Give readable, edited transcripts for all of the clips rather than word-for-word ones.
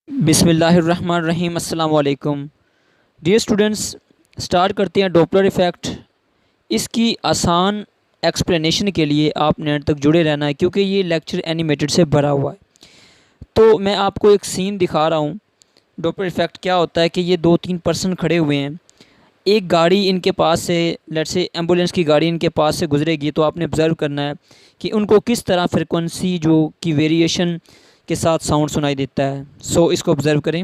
बिस्मिल्लाहिर्रहमानिर्रहीम अस्सलाम वालेकुम। डियर स्टूडेंट्स, स्टार्ट करते हैं डॉपलर इफ़ेक्ट। इसकी आसान एक्सप्लेनेशन के लिए आपने अंत तक जुड़े रहना है क्योंकि ये लेक्चर एनिमेटेड से भरा हुआ है। तो मैं आपको एक सीन दिखा रहा हूँ। डॉपलर इफ़ेक्ट क्या होता है कि ये दो तीन पर्सन खड़े हुए हैं, एक गाड़ी इनके पास से, लेट्स से एम्बुलेंस की गाड़ी इनके पास से गुजरेगी, तो आपने ऑब्ज़र्व करना है कि उनको किस तरह फ्रिक्वेंसी जो की वेरिएशन के साथ साउंड सुनाई देता है। सो इसको ऑब्ज़र्व करें।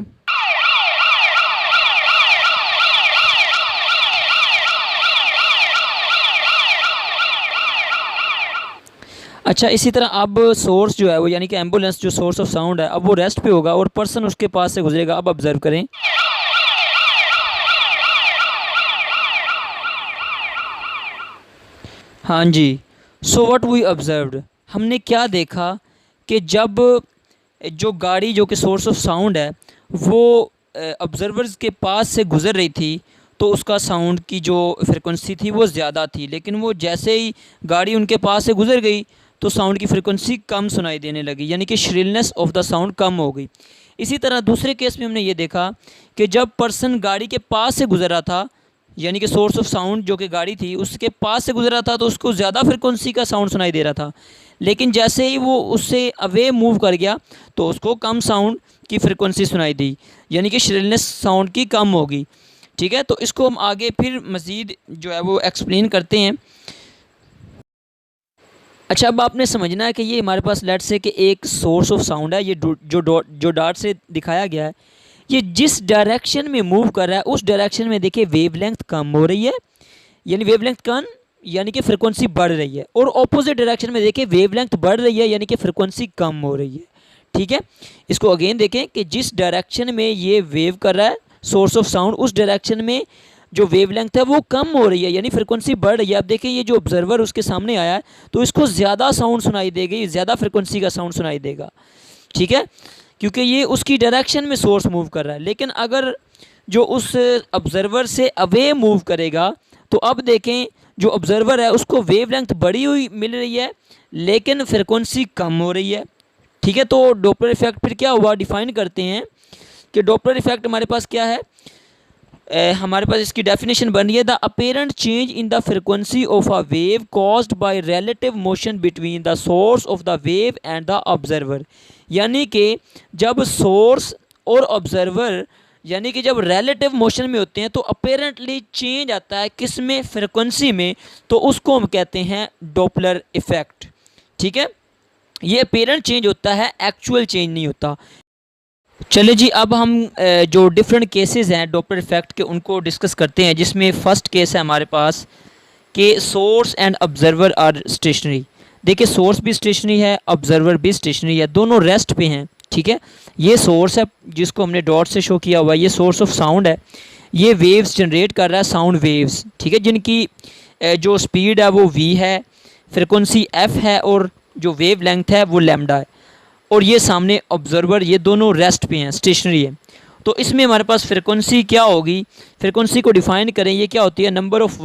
अच्छा, इसी तरह अब सोर्स जो है वो यानी कि एम्बुलेंस जो सोर्स ऑफ साउंड है, अब वो रेस्ट पे होगा और पर्सन उसके पास से गुजरेगा। अब ऑब्ज़र्व करें। हाँ जी। सो व्हाट वी ऑब्ज़र्व्ड, हमने क्या देखा कि जब जो गाड़ी जो कि सोर्स ऑफ साउंड है वो ऑब्ज़र्वर्स के पास से गुज़र रही थी तो उसका साउंड की जो फ्रिक्वेंसी थी वो ज़्यादा थी, लेकिन वो जैसे ही गाड़ी उनके पास से गुज़र गई तो साउंड की फ्रिक्वेंसी कम सुनाई देने लगी, यानी कि श्रिलनेस ऑफ द साउंड कम हो गई। इसी तरह दूसरे केस में हमने ये देखा कि जब पर्सन गाड़ी के पास से गुज़र रहा था, यानी कि सोर्स ऑफ साउंड जो कि गाड़ी थी उसके पास से गुजरा था, तो उसको ज़्यादा फ्रिक्वेंसी का साउंड सुनाई दे रहा था, लेकिन जैसे ही वो उससे अवे मूव कर गया तो उसको कम साउंड की फ्रिक्वेंसी सुनाई दी, यानी कि श्रिलनेस साउंड की कम होगी। ठीक है, तो इसको हम आगे फिर मज़ीद जो है वो एक्सप्लेन करते हैं। अच्छा, अब आपने समझना है कि ये हमारे पास लेट्स से कि एक सोर्स ऑफ साउंड है, ये जो डॉट से दिखाया गया है, ये जिस डायरेक्शन में मूव कर रहा है उस डायरेक्शन में देखिए वेवलेंथ कम हो रही है, यानी वेवलेंथ कम यानी कि फ्रिक्वेंसी बढ़ रही है, और ऑपोजिट डायरेक्शन में देखिए वेवलेंथ बढ़ रही है यानी कि फ्रिक्वेंसी कम हो रही है। ठीक है, इसको अगेन देखें कि जिस डायरेक्शन में ये वेव कर रहा है सोर्स ऑफ साउंड, उस डायरेक्शन में जो वेवलेंथ है वो कम हो रही है यानी फ्रिक्वेंसी बढ़ रही है। अब देखिए ये जो ऑब्जर्वर उसके सामने आया है तो इसको ज़्यादा साउंड सुनाई देगी, ज़्यादा फ्रिक्वेंसी का साउंड सुनाई देगा। ठीक है, क्योंकि ये उसकी डायरेक्शन में सोर्स मूव कर रहा है। लेकिन अगर जो उस ऑब्जर्वर से अवे मूव करेगा तो अब देखें जो ऑब्जर्वर है उसको वेवलेंथ बढ़ी हुई मिल रही है लेकिन फ्रिक्वेंसी कम हो रही है। ठीक है, तो डॉपलर इफेक्ट फिर क्या हुआ, डिफाइन करते हैं कि डॉपलर इफेक्ट हमारे पास क्या है। हमारे पास इसकी डेफिनेशन बन रही है, the apparent change in the frequency of a wave caused by relative motion between the source of the wave and the observer. यानी कि जब सोर्स और ऑब्जर्वर यानी कि जब रिलेटिव मोशन में होते हैं तो अपेरेंटली चेंज आता है किस में, फ्रिक्वेंसी में, तो उसको हम कहते हैं डॉपलर इफेक्ट। ठीक है, ये अपेरेंट चेंज होता है, एक्चुअल चेंज नहीं होता। चले जी, अब हम जो डिफरेंट केसेस हैं डॉपलर इफेक्ट के उनको डिस्कस करते हैं, जिसमें फ़र्स्ट केस है हमारे पास कि source and observer are stationary. देखिए सोर्स भी स्टेशनरी है, ऑब्जर्वर भी स्टेशनरी है, दोनों रेस्ट पे हैं। ठीक है, ये सोर्स है जिसको हमने डॉट से शो किया हुआ है, ये सोर्स ऑफ साउंड है, ये वेव्स जनरेट कर रहा है, साउंड वेव्स। ठीक है, जिनकी जो स्पीड है वो v है, फ्रिक्वेंसी f है, और जो वेव लेंथ है वो लैम्डा है, और ये सामने ऑब्जर्वर, ये दोनों रेस्ट पे हैं, स्टेशनरी है। तो इसमें हमारे पास फ्रिक्वेंसी क्या होगी, फ्रिक्वेंसी को डिफाइन करें, ये क्या होती है, number of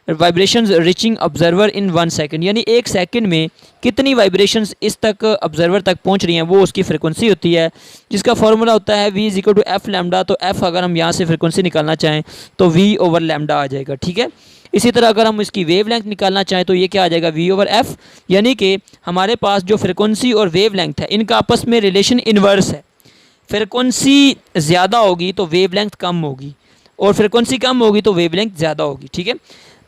vibrations reaching observer in 1 second, यानी 1 सेकंड में कितनी वाइब्रेशंस इस तक ऑब्जर्वर तक पहुंच रही हैं वो उसकी फ्रिक्वेंसी होती है, जिसका फार्मूला होता है v equal to F lambda. तो f अगर हम यहाँ से फ्रिक्वेंसी निकालना चाहें तो v ओवर लैम्डा आ जाएगा। ठीक है, इसी तरह अगर हम इसकी वेव लेंथ निकालना चाहें तो ये क्या आ जाएगा, v ओवर एफ, यानी कि हमारे पास जो फ्रिक्वेंसी और वेव लेंथ है इनका आपस में रिलेशन इन्वर्स है। फ्रिक्वेंसी ज़्यादा होगी तो वेव लेंथ कम होगी, और फ्रिक्वेंसी कम होगी तो वेव लेंथ ज़्यादा होगी। ठीक है,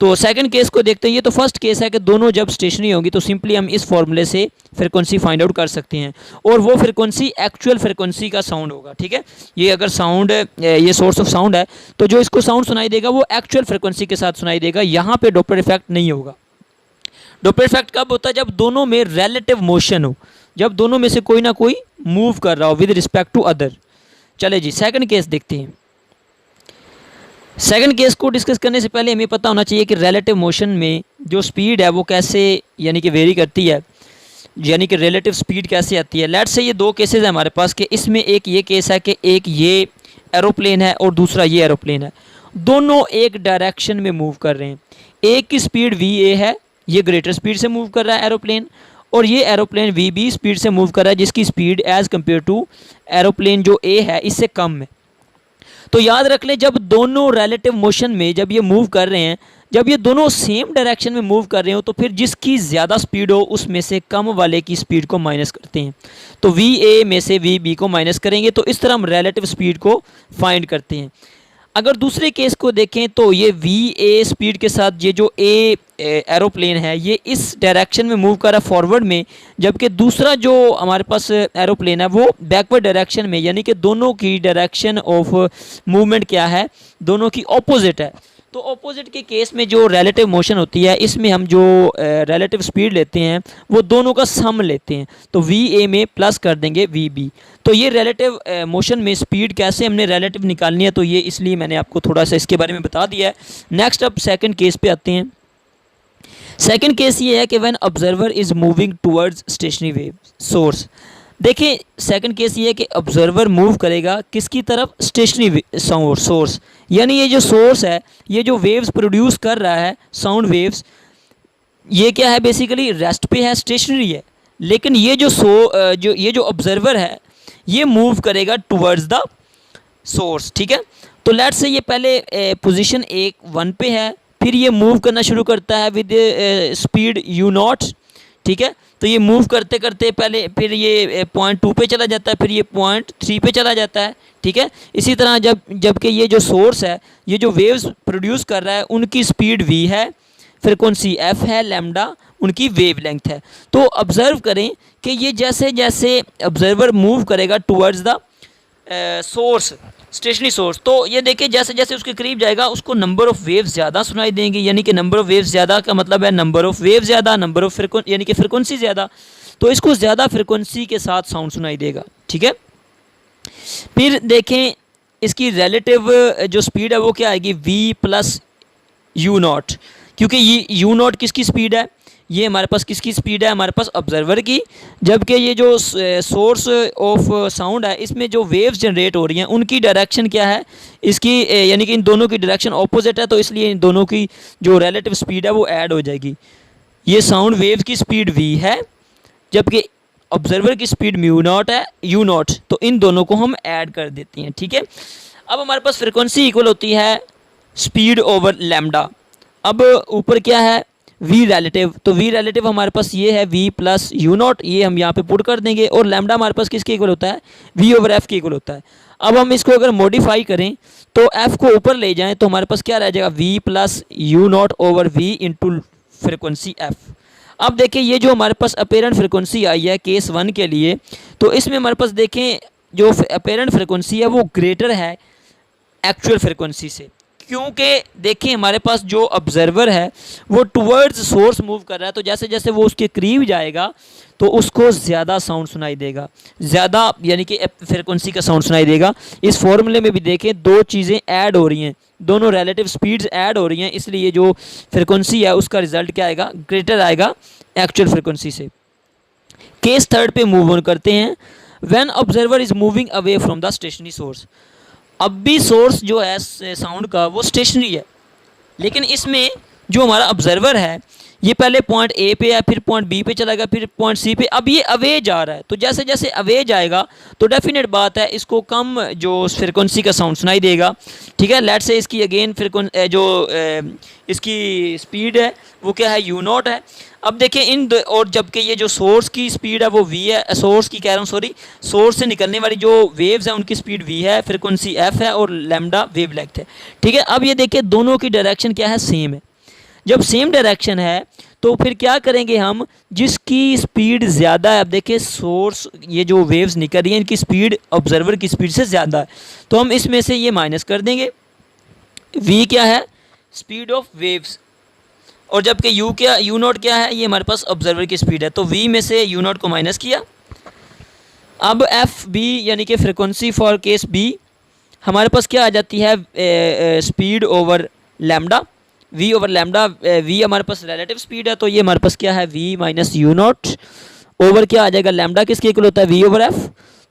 तो सेकंड केस को देखते हैं। ये तो फर्स्ट केस है कि दोनों जब स्टेशनरी होंगी तो सिंपली हम इस फॉर्मूले से फ्रिक्वेंसी फाइंड आउट कर सकते हैं, और वो फ्रिक्वेंसी एक्चुअल फ्रिक्वेंसी का साउंड होगा। ठीक है, ये अगर साउंड ये सोर्स ऑफ साउंड है तो जो इसको साउंड सुनाई देगा वो एक्चुअल फ्रिक्वेंसी के साथ सुनाई देगा, यहाँ पे डॉपलर इफेक्ट नहीं होगा। डॉपलर इफेक्ट कब होता है, जब दोनों में रिलेटिव मोशन हो, जब दोनों में से कोई ना कोई मूव कर रहा हो विद रिस्पेक्ट टू अदर। चले जी, सेकंड केस देखते हैं। सेकंड केस को डिस्कस करने से पहले हमें पता होना चाहिए कि रिलेटिव मोशन में जो स्पीड है वो कैसे यानी कि वेरी करती है, यानी कि रिलेटिव स्पीड कैसे आती है। लेट्स से ये दो केसेस है हमारे पास कि इसमें एक ये केस है कि एक ये एरोप्लेन है और दूसरा ये एरोप्लेन है, दोनों एक डायरेक्शन में मूव कर रहे हैं। एक की स्पीड va है, ये ग्रेटर स्पीड से मूव कर रहा है एरोप्लेन, और ये एरोप्लेन वी बी स्पीड से मूव कर रहा है, जिसकी speed as compare to aeroplane जो ए है इससे कम है। तो याद रख लें, जब दोनों रिलेटिव मोशन में जब ये मूव कर रहे हैं, जब ये दोनों सेम डायरेक्शन में मूव कर रहे हो, तो फिर जिसकी ज़्यादा स्पीड हो उसमें से कम वाले की स्पीड को माइनस करते हैं। तो वी ए में से वी बी को माइनस करेंगे, तो इस तरह हम रिलेटिव स्पीड को फाइंड करते हैं। अगर दूसरे केस को देखें तो ये वी ए स्पीड के साथ ये जो ए एरोप्लेन है ये इस डायरेक्शन में मूव कर रहा है फॉरवर्ड में, जबकि दूसरा जो हमारे पास एरोप्लेन है वो बैकवर्ड डायरेक्शन में, यानी कि दोनों की डायरेक्शन ऑफ मूवमेंट क्या है, दोनों की ऑपोजिट है। तो ऑपोजिट के केस में जो रिलेटिव मोशन होती है इसमें हम जो रिलेटिव स्पीड लेते हैं वो दोनों का सम लेते हैं, तो वी ए में प्लस कर देंगे वी बी। तो ये रिलेटिव मोशन में स्पीड कैसे हमने रिलेटिव निकालनी है, तो ये इसलिए मैंने आपको थोड़ा सा इसके बारे में बता दिया है। नेक्स्ट अब सेकंड केस पे आते हैं। सेकंड केस ये है कि when observer is moving towards stationary wave source. देखिए सेकंड केस ये है कि ऑब्जर्वर मूव करेगा किसकी तरफ, स्टेशनरी सोर्स, यानी ये जो सोर्स है ये जो वेव्स प्रोड्यूस कर रहा है साउंड वेव्स, ये क्या है बेसिकली रेस्ट पे है, स्टेशनरी है। लेकिन ये जो ऑब्जर्वर है ये मूव करेगा टुवर्ड्स द सोर्स, ठीक है। तो लेट्स से ये पहले पोजीशन 1 पे है, फिर ये मूव करना शुरू करता है विद स्पीड यू नॉट, ठीक है। तो ये मूव करते करते पहले फिर ये पॉइंट 2 पे चला जाता है, फिर ये पॉइंट 3 पे चला जाता है, ठीक है। इसी तरह जबकि ये जो सोर्स है ये जो वेव्स प्रोड्यूस कर रहा है उनकी स्पीड v है, फ्रिक्वेंसी f है, लैम्डा उनकी वेवलेंथ है। तो ऑब्जर्व करें कि ये जैसे जैसे ऑब्जर्वर मूव करेगा towards the source, stationary source, तो ये देखिए जैसे जैसे उसके करीब जाएगा उसको नंबर ऑफ़ वेव्स ज़्यादा सुनाई देंगे, यानी कि नंबर ऑफ़ वेव्स ज़्यादा का मतलब है नंबर ऑफ़ वेव ज़्यादा, नंबर ऑफ़ यानी कि फ्रिक्वेंसी ज़्यादा, तो इसको ज़्यादा फ्रिक्वेंसी के साथ साउंड सुनाई देगा, ठीक है। फिर देखें इसकी रिलेटिव जो स्पीड है वो क्या आएगी, v प्लस यू नॉट, क्योंकि ये यू नॉट किसकी स्पीड है, ये हमारे पास किसकी स्पीड है, हमारे पास ऑब्जर्वर की, जबकि ये जो सोर्स ऑफ साउंड है इसमें जो वेव्स जनरेट हो रही हैं उनकी डायरेक्शन क्या है, इसकी यानी कि इन दोनों की डायरेक्शन ऑपोजिट है, तो इसलिए इन दोनों की जो रिलेटिव स्पीड है वो ऐड हो जाएगी। ये साउंड वेव की स्पीड v है, जबकि ऑब्जर्वर की स्पीड म्यू नॉट है, यू नॉट, तो इन दोनों को हम ऐड कर देते हैं, ठीक है। अब हमारे पास फ्रिक्वेंसी इक्वल होती है स्पीड ओवर लैम्डा। अब ऊपर क्या है v रिलेटिव, तो v रिलेटिव हमारे पास ये है v प्लस यू नॉट, ये हम यहाँ पे पुट कर देंगे, और लैम्डा हमारे पास किसके इक्वल होता है, v ओवर f के इक्वल होता है। अब हम इसको अगर मॉडिफाई करें तो f को ऊपर ले जाएं तो हमारे पास क्या रह जाएगा, v plus you nought over v into frequency f। अब देखें ये जो हमारे पास अपेरेंट फ्रिक्वेंसी आई है केस 1 के लिए, तो इसमें हमारे पास देखें जो अपेरेंट फ्रिक्वेंसी है वो ग्रेटर है एक्चुअल फ्रिक्वेंसी से, क्योंकि देखिए हमारे पास जो ऑब्जर्वर है वो टुवर्ड्स सोर्स मूव कर रहा है, तो जैसे जैसे वो उसके करीब जाएगा तो उसको ज़्यादा साउंड सुनाई देगा, ज़्यादा यानी कि फ्रिक्वेंसी का साउंड सुनाई देगा। इस फॉर्मूले में भी देखें दो चीज़ें ऐड हो रही हैं, दोनों रिलेटिव स्पीड्स ऐड हो रही हैं, इसलिए जो फ्रिक्वेंसी है उसका रिजल्ट क्या आएगा, ग्रेटर आएगा एक्चुअल फ्रिक्वेंसी से। केस 3 पे मूव ऑन करते हैं। When observer is moving away from the stationary source. अब भी सोर्स जो है साउंड का वो स्टेशनरी है, लेकिन इसमें जो हमारा ऑब्जर्वर है ये पहले पॉइंट ए पे है, फिर पॉइंट बी पे चला गया, फिर पॉइंट सी पे, अब ये अवे जा रहा है। तो जैसे जैसे अवे जाएगा तो डेफिनेट बात है इसको कम जो फ्रिक्वेंसी का साउंड सुनाई देगा, ठीक है। लेट्स से इसकी अगेन इसकी स्पीड है वो क्या है, यू नॉट है। अब देखें और जबकि ये जो सोर्स की स्पीड है वो v है, सोर्स की कह रहा हूँ सॉरी, सोर्स से निकलने वाली जो वेव्स हैं उनकी स्पीड v है, फ्रिक्वेंसी f है और लैम्डा वेवलेंथ है, ठीक है। अब ये देखिए दोनों की डायरेक्शन क्या है, सेम है। जब सेम डायरेक्शन है तो फिर क्या करेंगे हम, जिसकी स्पीड ज़्यादा है, अब देखिए सोर्स ये जो वेव्स निकल रही हैं इनकी स्पीड ऑब्जर्वर की स्पीड से ज़्यादा है, तो हम इसमें से ये माइनस कर देंगे। v क्या है, स्पीड ऑफ वेव्स, और जबकि यू नॉट क्या है, ये हमारे पास ऑब्जर्वर की स्पीड है, तो v में से यू नॉट को माइनस किया। अब एफ बी यानी कि फ्रिक्वेंसी फॉर केस b हमारे पास क्या आ जाती है, speed over lambda, v over lambda, v हमारे पास रिलेटिव स्पीड है, तो ये हमारे पास क्या है, v minus U nought over क्या आ जाएगा, लैम्डा किसके इक्वल होता है, v ओवर f।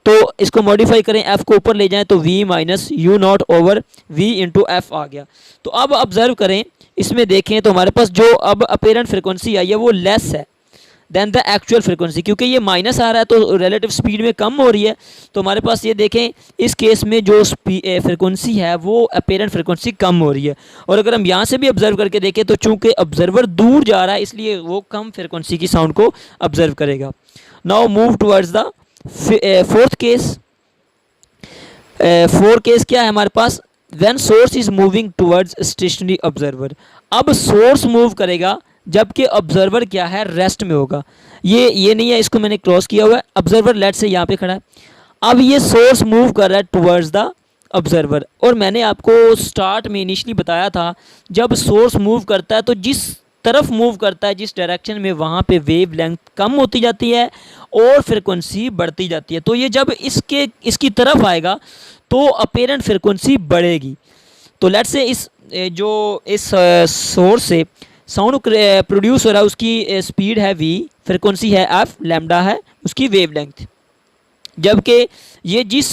तो इसको मॉडिफाई करें, f को ऊपर ले जाएं तो v minus U nought over v into F आ गया। तो अब ऑब्जर्व करें, इसमें देखें तो हमारे पास जो अब अपेरेंट फ्रिक्वेंसी आई है वो लेस है, देन द एक्चुअल फ्रिक्वेंसी, क्योंकि ये माइनस आ रहा है तो रिलेटिव स्पीड में कम हो रही है। तो हमारे पास ये देखें इस केस में जो फ्रिक्वेंसी है वो अपेरेंट फ्रिक्वेंसी कम हो रही है। और अगर हम यहाँ से भी ऑब्जर्व करके देखें तो चूंकि ऑब्जर्वर दूर जा रहा है इसलिए वो कम फ्रिक्वेंसी की साउंड को ऑब्जर्व करेगा। Now move towards the fourth case. Fourth case क्या है हमारे पास, when source is moving towards stationary observer. अब सोर्स मूव करेगा जबकि ऑब्जर्वर क्या है, रेस्ट में होगा। ये नहीं है, इसको मैंने क्रॉस किया हुआ है। ऑब्जर्वर लेट से यहाँ पे खड़ा है, अब ये सोर्स मूव कर रहा है टुवर्ड्स द ऑब्जर्वर। और मैंने आपको स्टार्ट में इनिशियली बताया था जब सोर्स मूव करता है तो जिस तरफ मूव करता है, जिस डायरेक्शन में, वहाँ पे वेव लेंथ कम होती जाती है और फ्रिक्वेंसी बढ़ती जाती है। तो ये जब इसकी तरफ आएगा तो अपेरेंट फ्रिक्वेंसी बढ़ेगी। तो लेट्स से इस सोर्स से साउंड प्रोड्यूस हो रहा है, उसकी स्पीड है v, फ्रिक्वेंसी है f, लैम्डा है उसकी वेव लेंथ। जबकि ये जिस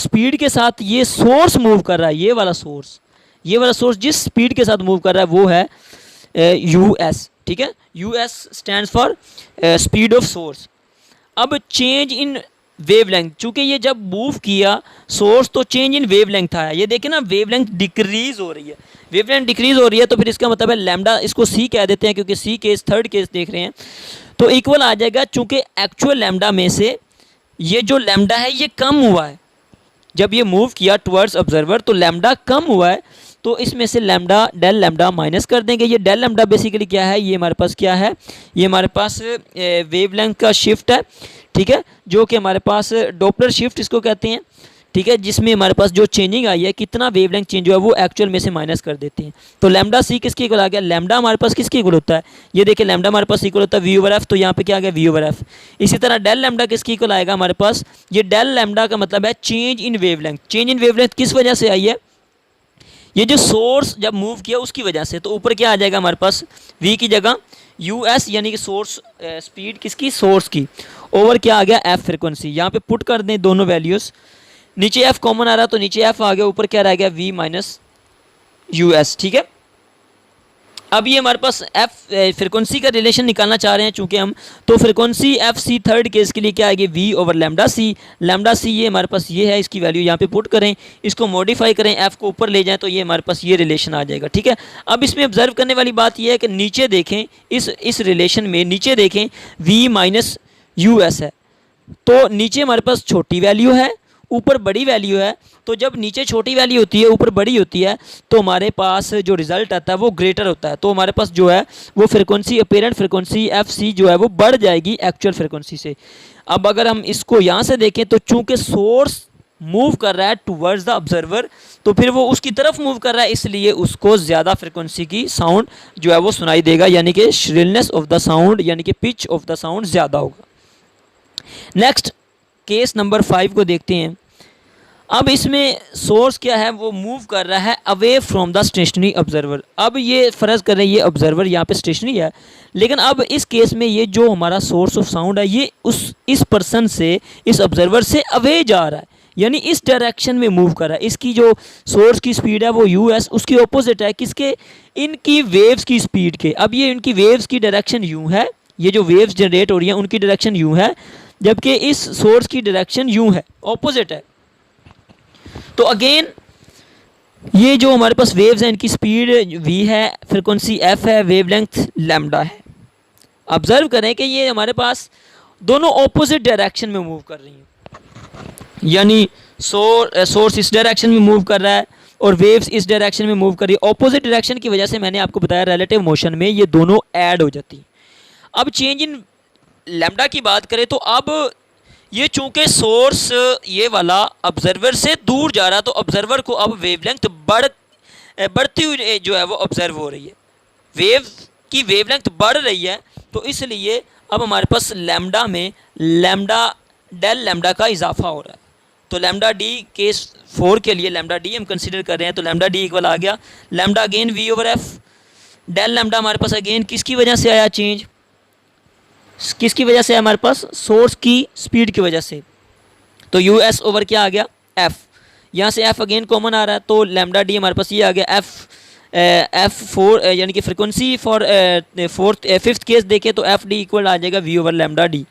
स्पीड के साथ ये सोर्स मूव कर रहा है, ये वाला सोर्स जिस स्पीड के साथ मूव कर रहा है वो है us, ठीक है। us stands for speed of source. अब चेंज इन वेव लेंथ, चूँकि ये जब मूव किया सोर्स तो चेंज इन वेव लेंथ आया। ये देखिए ना वेव लेंथ डिक्रीज हो रही है, वेव लेंथ डिक्रीज हो रही है। तो फिर इसका मतलब है लैम्डा, इसको सी कह देते हैं क्योंकि सी केस थर्ड केस देख रहे हैं, तो इक्वल आ जाएगा। चूँकि एक्चुअल लैम्डा में से ये जो लैम्डा है ये कम हुआ है, जब ये मूव किया टुवर्ड्स ऑब्जर्वर तो लैम्डा कम हुआ है, तो इसमें से लैम्डा डेल लैम्डा माइनस कर देंगे। ये डेल लैम्डा बेसिकली क्या है, ये हमारे पास क्या है, ये हमारे पास वेवलेंथ का शिफ्ट है, ठीक है, जो कि हमारे पास डॉपलर शिफ्ट इसको कहते हैं, ठीक है, जिसमें हमारे पास जो चेंजिंग आई है, कितना वेवलेंथ चेंज हुआ है वो एक्चुअल में से माइनस कर देते हैं। तो लैम्डा सी किसके इक्वल आ गया, लैम्डा हमारे पास किसके इक्वल होता है, ये देखिए लैम्डा हमारे पास इक्वल होता है वी ओवर एफ, तो यहाँ पे क्या आ गया वी ओवर एफ। इसी तरह डेल लैम्डा किसके इक्वल आएगा हमारे पास, ये डेल लैम्डा का मतलब है change in wavelength. Change in wavelength किस वजह से आई है, ये जो सोर्स जब मूव किया उसकी वजह से। तो ऊपर क्या आ जाएगा हमारे पास, v की जगह us यानी कि सोर्स स्पीड किसकी, सोर्स की, ओवर क्या आ गया f फ्रिक्वेंसी। यहाँ पे पुट कर दें दोनों वैल्यूज़, नीचे f कॉमन आ रहा तो नीचे f आ गया, ऊपर क्या रह गया v माइनस us, ठीक है। अब ये हमारे पास f फ्रिक्वेंसी का रिलेशन निकालना चाह रहे हैं चूंकि हम, तो frequency F C third case के लिए क्या आएगी, v over lambda C. Lambda C ये हमारे पास ये है, इसकी वैल्यू यहाँ पे पुट करें, इसको मॉडिफाई करें, f को ऊपर ले जाएं तो ये हमारे पास ये रिलेशन आ जाएगा, ठीक है। अब इसमें ऑब्जर्व करने वाली बात ये है कि नीचे देखें, इस रिलेशन में नीचे देखें v माइनस us है, तो नीचे हमारे पास छोटी वैल्यू है, ऊपर बड़ी वैल्यू है। तो जब नीचे छोटी वैल्यू होती है ऊपर बड़ी होती है तो हमारे पास जो रिजल्ट आता है वो ग्रेटर होता है। तो हमारे पास जो है वो frequency, apparent frequency F C जो है वो बढ़ जाएगी एक्चुअल फ्रिक्वेंसी से। अब अगर हम इसको यहाँ से देखें तो चूंकि सोर्स मूव कर रहा है टुवर्ड्स द ऑब्जर्वर, तो फिर वो उसकी तरफ मूव कर रहा है, इसलिए उसको ज़्यादा फ्रिक्वेंसी की साउंड जो है वो सुनाई देगा, यानी कि श्रिलनेस ऑफ द साउंड यानी कि पिच ऑफ द साउंड ज़्यादा होगा। नेक्स्ट केस नंबर 5 को देखते हैं। अब इसमें सोर्स क्या है, वो मूव कर रहा है away from the stationery observer. अब ये फ़र्ज़ कर रहे हैं ये ऑब्जर्वर यहाँ पे स्टेशनरी है, लेकिन अब इस केस में ये जो हमारा सोर्स ऑफ साउंड है ये इस पर्सन से, इस ऑब्जर्वर से अवे जा रहा है, यानी इस डायरेक्शन में मूव कर रहा है। इसकी जो सोर्स की स्पीड है वो us, उसकी ऑपोजिट है किसके, इनकी वेव्स की स्पीड के। अब ये इनकी वेव्स की डायरेक्शन यूँ है, ये जो वेव्स जनरेट हो रही हैं उनकी डायरेक्शन यूँ है, जबकि इस सोर्स की डायरेक्शन यूँ है, ऑपोजिट है। तो अगेन ये जो हमारे पास वेव्स हैं इनकी स्पीड v है, फ्रिक्वेंसी f है, वेवलेंथ लैम्डा है। ऑब्जर्व करें कि ये हमारे पास दोनों ऑपोजिट डायरेक्शन में मूव कर रही हैं, यानी सोर्स इस डायरेक्शन में मूव कर रहा है और वेव्स इस डायरेक्शन में मूव कर रही है। ऑपोजिट डायरेक्शन की वजह से मैंने आपको बताया रिलेटिव मोशन में ये दोनों ऐड हो जाती हैं। अब चेंज इन लैम्डा की बात करें तो अब ये चूंकि सोर्स ये वाला ऑब्जर्वर से दूर जा रहा, तो ऑब्जर्वर को अब वेवलेंथ बढ़ती हुई जो है वो ऑब्जर्व हो रही है, वेव की वेवलेंथ बढ़ रही है। तो इसलिए अब हमारे पास लैम्डा में डेल लैम्डा का इजाफा हो रहा है। तो लैम्डा डी केस 4 के लिए लैम्डा डी हम कंसीडर कर रहे हैं, तो लैम्डा डी इक्वल आ गया lambda again V over F. Del lambda हमारे पास अगेन किसकी वजह से आया चेंज, किसकी वजह से हमारे पास, सोर्स की स्पीड की वजह से। तो यू एस ओवर क्या आ गया एफ, यहाँ से एफ अगेन कॉमन आ रहा है, तो लैम्डा डी हमारे पास ये आ गया एफ F4 यानी कि फ्रिक्वेंसी फॉर फिफ्थ केस देखें तो एफ डी इक्वल आ जाएगा वी ओवर लैम्डा डी।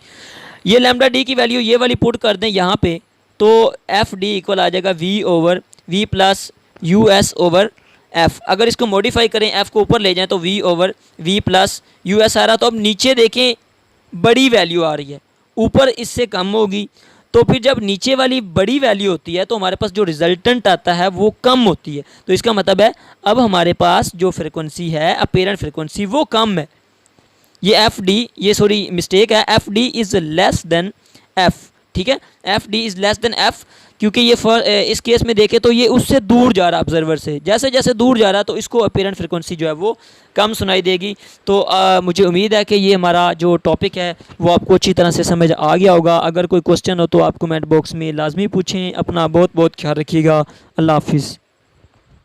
ये लैम्डा डी की वैल्यू ये वाली पुट कर दें यहाँ पे तो एफ डी इक्वल आ जाएगा V over V plus U S over F. अगर इसको मॉडिफाई करें एफ को ऊपर ले जाएं तो V over V plus U S आ रहा। तो अब नीचे देखें बड़ी वैल्यू आ रही है, ऊपर इससे कम होगी, तो फिर जब नीचे वाली बड़ी वैल्यू होती है तो हमारे पास जो रिजल्टेंट आता है वो कम होती है। तो इसका मतलब है अब हमारे पास जो फ्रिक्वेंसी है अपेरेंट फ्रिक्वेंसी वो कम है। ये एफ डी, ये सॉरी मिस्टेक है, F D is less than F. ठीक है, F D is less than F, क्योंकि ये इस केस में देखें तो ये उससे दूर जा रहा है ऑब्जर्वर से, जैसे जैसे दूर जा रहा है तो इसको अपेरेंट फ्रिक्वेंसी जो है वो कम सुनाई देगी। तो मुझे उम्मीद है कि ये हमारा जो टॉपिक है वो आपको अच्छी तरह से समझ आ गया होगा। अगर कोई क्वेश्चन हो तो आप कमेंट बॉक्स में लाजमी पूछें। अपना बहुत बहुत ख्याल रखिएगा। अल्लाह हाफिज़।